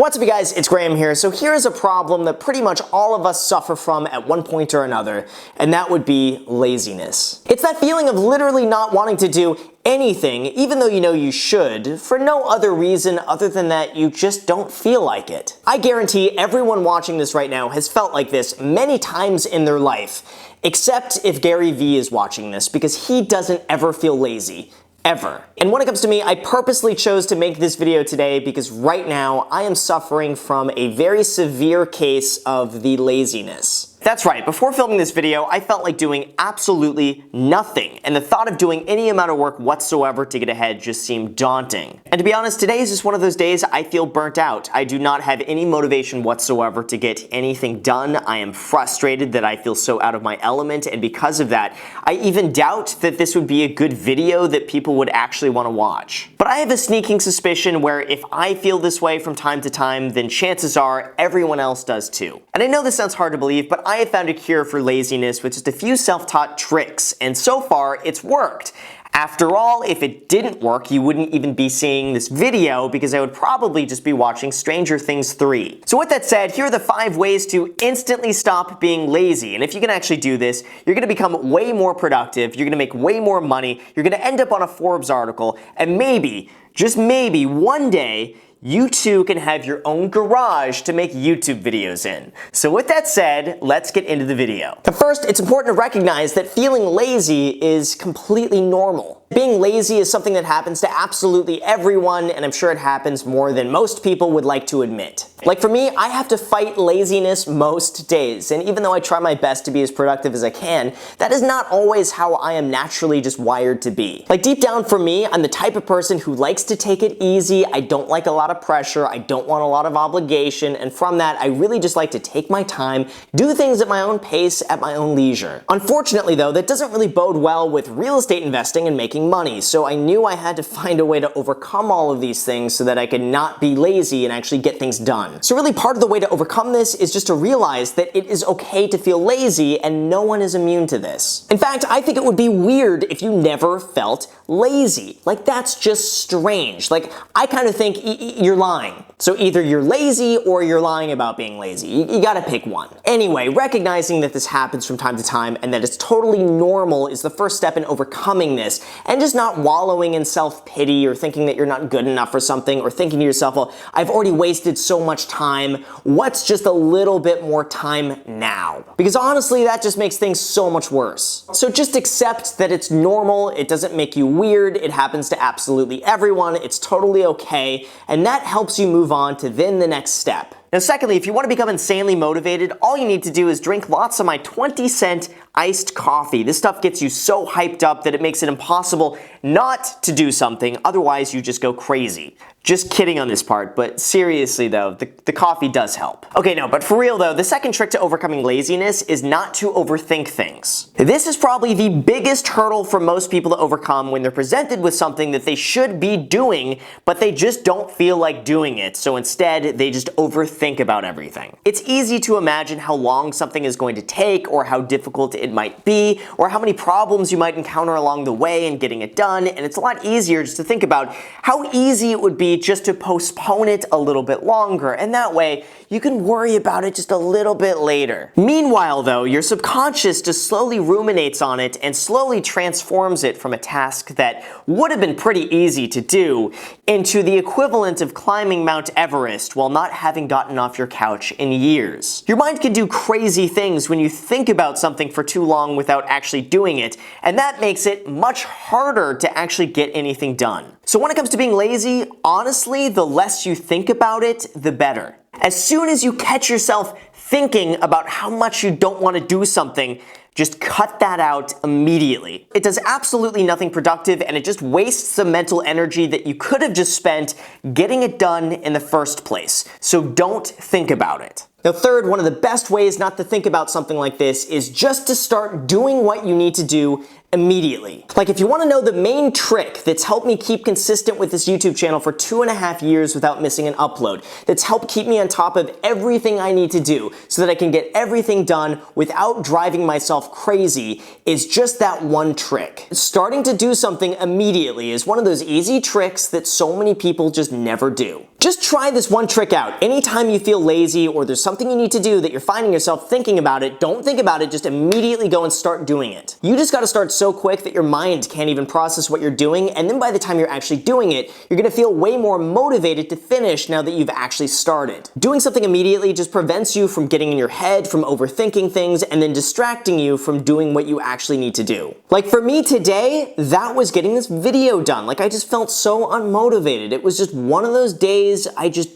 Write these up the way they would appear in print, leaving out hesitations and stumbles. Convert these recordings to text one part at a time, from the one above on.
What's up, you guys? It's Graham here. So here's a problem that pretty much all of us suffer from at one point or another, and that would be laziness. It's that feeling of literally not wanting to do anything, even though you know you should, for no other reason other than that you just don't feel like it. I guarantee everyone watching this right now has felt like this many times in their life, except if Gary V is watching this, because he doesn't ever feel lazy. Ever. And when it comes to me, I purposely chose to make this video today because right now I am suffering from a very severe case of the laziness. That's right, before filming this video, I felt like doing absolutely nothing, and the thought of doing any amount of work whatsoever to get ahead just seemed daunting. And to be honest, today is just one of those days I feel burnt out. I do not have any motivation whatsoever to get anything done. I am frustrated that I feel so out of my element, and because of that, I even doubt that this would be a good video that people would actually want to watch. But I have a sneaking suspicion where if I feel this way from time to time, then chances are everyone else does too. And I know this sounds hard to believe, but I have found a cure for laziness with just a few self-taught tricks, and so far it's worked. After all, if it didn't work, you wouldn't even be seeing this video because I would probably just be watching Stranger Things 3. So with that said, here are the 5 ways to instantly stop being lazy. And if you can actually do this, you're gonna become way more productive, you're gonna make way more money, you're gonna end up on a Forbes article, and maybe, just maybe, one day, you too can have your own garage to make YouTube videos in. So with that said, let's get into the video. But first, it's important to recognize that feeling lazy is completely normal. Being lazy is something that happens to absolutely everyone, and I'm sure it happens more than most people would like to admit. Like for me, I have to fight laziness most days, and even though I try my best to be as productive as I can, that is not always how I am naturally just wired to be. Like deep down for me, I'm the type of person who likes to take it easy. I don't like a lot of pressure, I don't want a lot of obligation, and from that, I really just like to take my time, do things at my own pace, at my own leisure. Unfortunately though, that doesn't really bode well with real estate investing and making money, so I knew I had to find a way to overcome all of these things so that I could not be lazy and actually get things done. So really part of the way to overcome this is just to realize that it is okay to feel lazy and no one is immune to this. In fact, I think it would be weird if you never felt lazy. Like that's just strange. Like I kind of think you're lying. So either you're lazy or you're lying about being lazy. You gotta pick one. Anyway, recognizing that this happens from time to time and that it's totally normal is the first step in overcoming this, and just not wallowing in self-pity or thinking that you're not good enough for something, or thinking to yourself, well, I've already wasted so much time, what's just a little bit more time now? Because honestly, that just makes things so much worse. So just accept that it's normal, it doesn't make you weird, it happens to absolutely everyone, it's totally okay, and that helps you move on to then the next step. Now secondly, if you want to become insanely motivated, all you need to do is drink lots of my 20-cent iced coffee. This stuff gets you so hyped up that it makes it impossible not to do something, otherwise you just go crazy. Just kidding on this part, but seriously though, the coffee does help. Okay, no, but for real though, the second trick to overcoming laziness is not to overthink things. This is probably the biggest hurdle for most people to overcome when they're presented with something that they should be doing, but they just don't feel like doing it, so instead they just overthink about everything. It's easy to imagine how long something is going to take, or how difficult it might be, or how many problems you might encounter along the way in getting it done, and it's a lot easier just to think about how easy it would be just to postpone it a little bit longer, and that way you can worry about it just a little bit later. Meanwhile though, your subconscious just slowly ruminates on it and slowly transforms it from a task that would have been pretty easy to do into the equivalent of climbing Mount Everest while not having gotten off your couch in years. Your mind can do crazy things when you think about something for too long without actually doing it, and that makes it much harder to actually get anything done. So when it comes to being lazy, honestly, the less you think about it, the better. As soon as you catch yourself thinking about how much you don't want to do something, just cut that out immediately. It does absolutely nothing productive, and it just wastes the mental energy that you could have just spent getting it done in the first place. So don't think about it. Now third, one of the best ways not to think about something like this is just to start doing what you need to do immediately. Like, if you want to know the main trick that's helped me keep consistent with this YouTube channel for 2.5 years without missing an upload, that's helped keep me on top of everything I need to do so that I can get everything done without driving myself crazy, is just that one trick. Starting to do something immediately is one of those easy tricks that so many people just never do. Just try this one trick out. Anytime you feel lazy or there's something you need to do that you're finding yourself thinking about it, don't think about it, just immediately go and start doing it. You just gotta start so quick that your mind can't even process what you're doing, and then by the time you're actually doing it, you're gonna feel way more motivated to finish now that you've actually started. Doing something immediately just prevents you from getting in your head, from overthinking things, and then distracting you from doing what you actually need to do. Like for me today, that was getting this video done. Like I just felt so unmotivated. It was just one of those days I just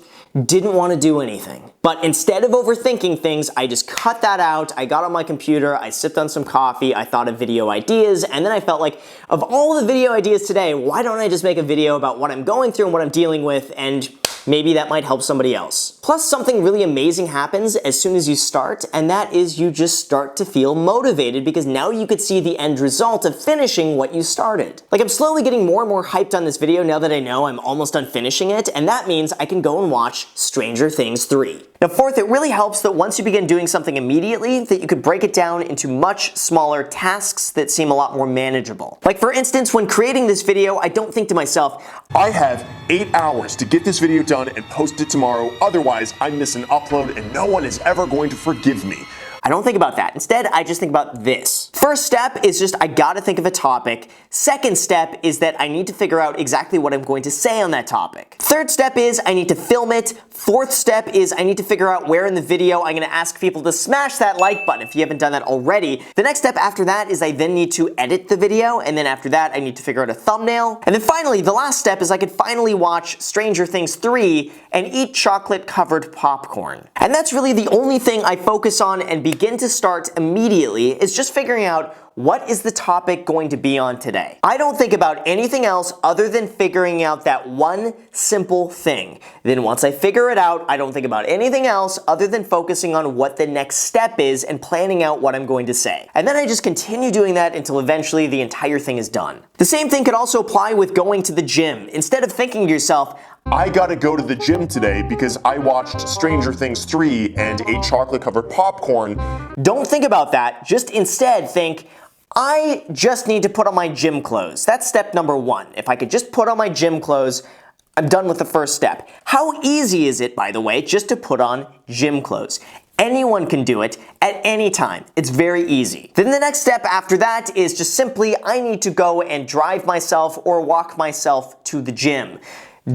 didn't want to do anything. But instead of overthinking things, I just cut that out. I got on my computer, I sipped on some coffee, I thought of video ideas, and then I felt like, of all the video ideas today, why don't I just make a video about what I'm going through and what I'm dealing with, and maybe that might help somebody else. Plus, something really amazing happens as soon as you start, and that is you just start to feel motivated because now you could see the end result of finishing what you started. Like, I'm slowly getting more and more hyped on this video now that I know I'm almost done finishing it, and that means I can go and watch Stranger Things 3. Now, fourth, it really helps that once you begin doing something immediately, that you could break it down into much smaller tasks that seem a lot more manageable. Like for instance, when creating this video, I don't think to myself, I have 8 hours to get this video done and post it tomorrow, otherwise I miss an upload and no one is ever going to forgive me. I don't think about that. Instead, I just think about this. First step is just I gotta think of a topic. Second step is that I need to figure out exactly what I'm going to say on that topic. Third step is I need to film it. Fourth step is I need to figure out where in the video I'm gonna ask people to smash that like button if you haven't done that already. The next step after that is I then need to edit the video, and then after that I need to figure out a thumbnail. And then finally, the last step is I could finally watch Stranger Things 3 and eat chocolate-covered popcorn. And that's really the only thing I focus on and begin to start immediately, is just figuring out what is the topic going to be on today. I don't think about anything else other than figuring out that one simple thing. Then once I figure it out, I don't think about anything else other than focusing on what the next step is and planning out what I'm going to say. And then I just continue doing that until eventually the entire thing is done. The same thing could also apply with going to the gym. Instead of thinking to yourself, I gotta go to the gym today because I watched Stranger Things 3 and ate chocolate-covered popcorn. Don't think about that. Just instead think, I just need to put on my gym clothes. That's step number one. If I could just put on my gym clothes, I'm done with the first step. How easy is it, by the way, just to put on gym clothes? Anyone can do it at any time. It's very easy. Then the next step after that is just simply, I need to go and drive myself or walk myself to the gym.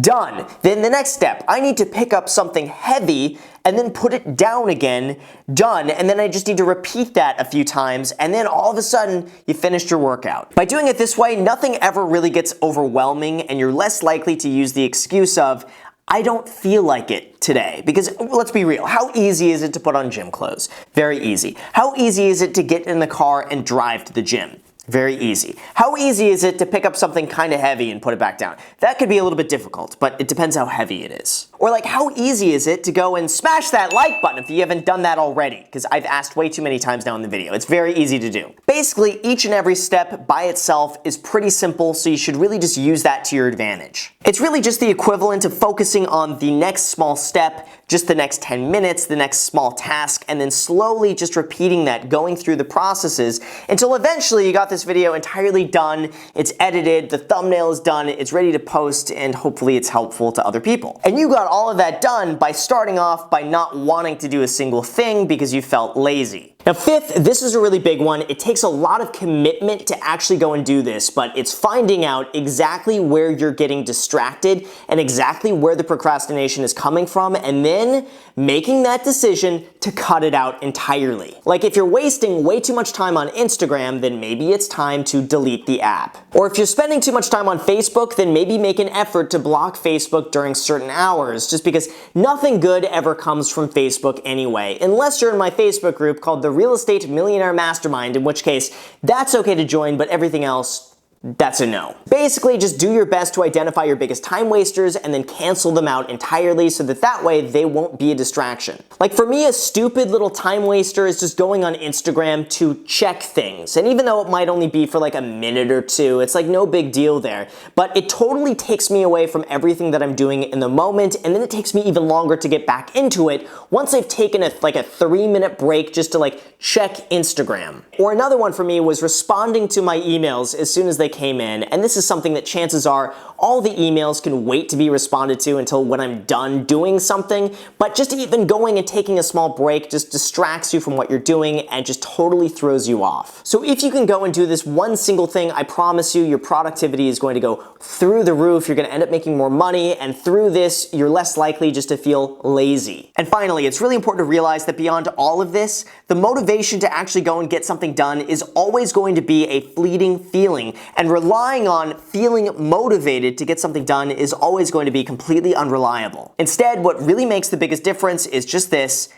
Done. Then the next step, I need to pick up something heavy and then put it down again. Done. And then I just need to repeat that a few times, and then all of a sudden you finished your workout. By doing it this way, nothing ever really gets overwhelming, and you're less likely to use the excuse of, I don't feel like it today. Because let's be real, how easy is it to put on gym clothes? Very easy. How easy is it to get in the car and drive to the gym? Very easy. How easy is it to pick up something kind of heavy and put it back down? That could be a little bit difficult, but it depends how heavy it is. Or like, how easy is it to go and smash that like button if you haven't done that already? Because I've asked way too many times now in the video. It's very easy to do. Basically, each and every step by itself is pretty simple, so you should really just use that to your advantage. It's really just the equivalent of focusing on the next small step, just the next 10 minutes, the next small task, and then slowly just repeating that, going through the processes until eventually you got this video entirely done, it's edited, the thumbnail is done, it's ready to post, and hopefully it's helpful to other people. And you got all of that done by starting off by not wanting to do a single thing because you felt lazy. Now fifth, this is a really big one. It takes a lot of commitment to actually go and do this, but it's finding out exactly where you're getting distracted and exactly where the procrastination is coming from, and then making that decision to cut it out entirely. Like if you're wasting way too much time on Instagram, then maybe it's time to delete the app. Or if you're spending too much time on Facebook, then maybe make an effort to block Facebook during certain hours, just because nothing good ever comes from Facebook anyway, unless you're in my Facebook group called the Real Estate Millionaire Mastermind, in which case that's okay to join, but everything else, that's a no. Basically, just do your best to identify your biggest time wasters and then cancel them out entirely so that way they won't be a distraction. Like for me, a stupid little time waster is just going on Instagram to check things. And even though it might only be for like a minute or two, it's like no big deal there. But it totally takes me away from everything that I'm doing in the moment, and then it takes me even longer to get back into it once I've taken a 3-minute break just to like check Instagram. Or another one for me was responding to my emails as soon as they came in, and this is something that chances are all the emails can wait to be responded to until when I'm done doing something, but just even going and taking a small break just distracts you from what you're doing and just totally throws you off. So if you can go and do this one single thing, I promise you your productivity is going to go through the roof, you're going to end up making more money, and through this, you're less likely just to feel lazy. And finally, it's really important to realize that beyond all of this, the motivation to actually go and get something done is always going to be a fleeting feeling, and relying on feeling motivated to get something done is always going to be completely unreliable. Instead, what really makes the biggest difference is just this: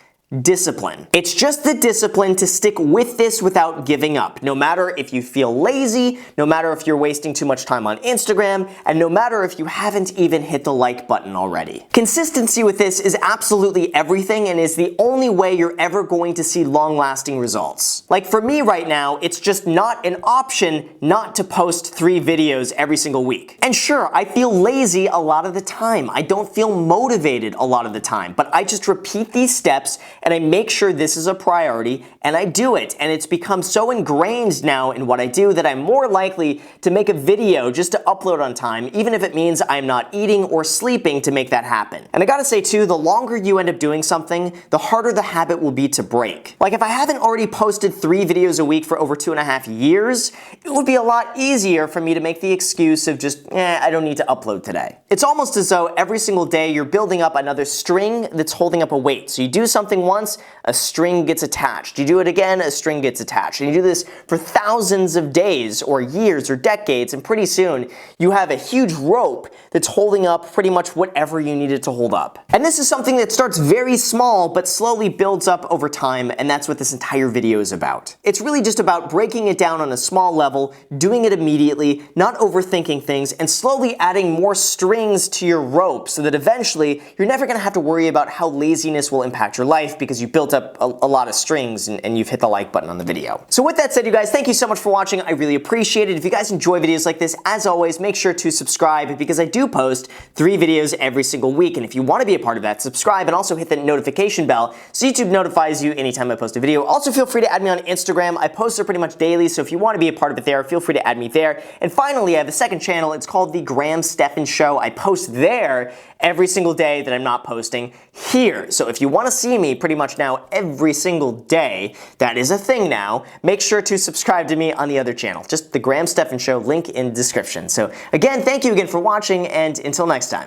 discipline. It's just the discipline to stick with this without giving up, no matter if you feel lazy, no matter if you're wasting too much time on Instagram, and no matter if you haven't even hit the like button already. Consistency with this is absolutely everything and is the only way you're ever going to see long-lasting results. Like for me right now, it's just not an option not to post 3 videos every single week. And sure, I feel lazy a lot of the time. I don't feel motivated a lot of the time, but I just repeat these steps and I make sure this is a priority, and I do it. And it's become so ingrained now in what I do that I'm more likely to make a video just to upload on time, even if it means I'm not eating or sleeping to make that happen. And I gotta say too, the longer you end up doing something, the harder the habit will be to break. Like if I haven't already posted 3 videos a week for over 2.5 years, it would be a lot easier for me to make the excuse of just, I don't need to upload today. It's almost as though every single day you're building up another string that's holding up a weight. So you do something once, a string gets attached. You do it again, a string gets attached. And you do this for thousands of days or years or decades, and pretty soon you have a huge rope that's holding up pretty much whatever you need it to hold up. And this is something that starts very small but slowly builds up over time, and that's what this entire video is about. It's really just about breaking it down on a small level, doing it immediately, not overthinking things, and slowly adding more strings to your rope so that eventually you're never going to have to worry about how laziness will impact your life because you built up a lot of strings and you've hit the like button on the video. So with that said, you guys, thank you so much for watching. I really appreciate it. If you guys enjoy videos like this, as always, make sure to subscribe because I do post 3 videos every single week. And if you want to be a part of that, subscribe and also hit the notification bell so YouTube notifies you anytime I post a video. Also, feel free to add me on Instagram. I post there pretty much daily, so if you want to be a part of it there, feel free to add me there. And finally, I have a second channel. It's called The Graham Stephan Show. I post there every single day that I'm not posting here. So if you want to see me pretty much now every single day, that is a thing now, make sure to subscribe to me on the other channel. Just The Graham Stephan Show, link in description. So again, thank you again for watching, and until next time.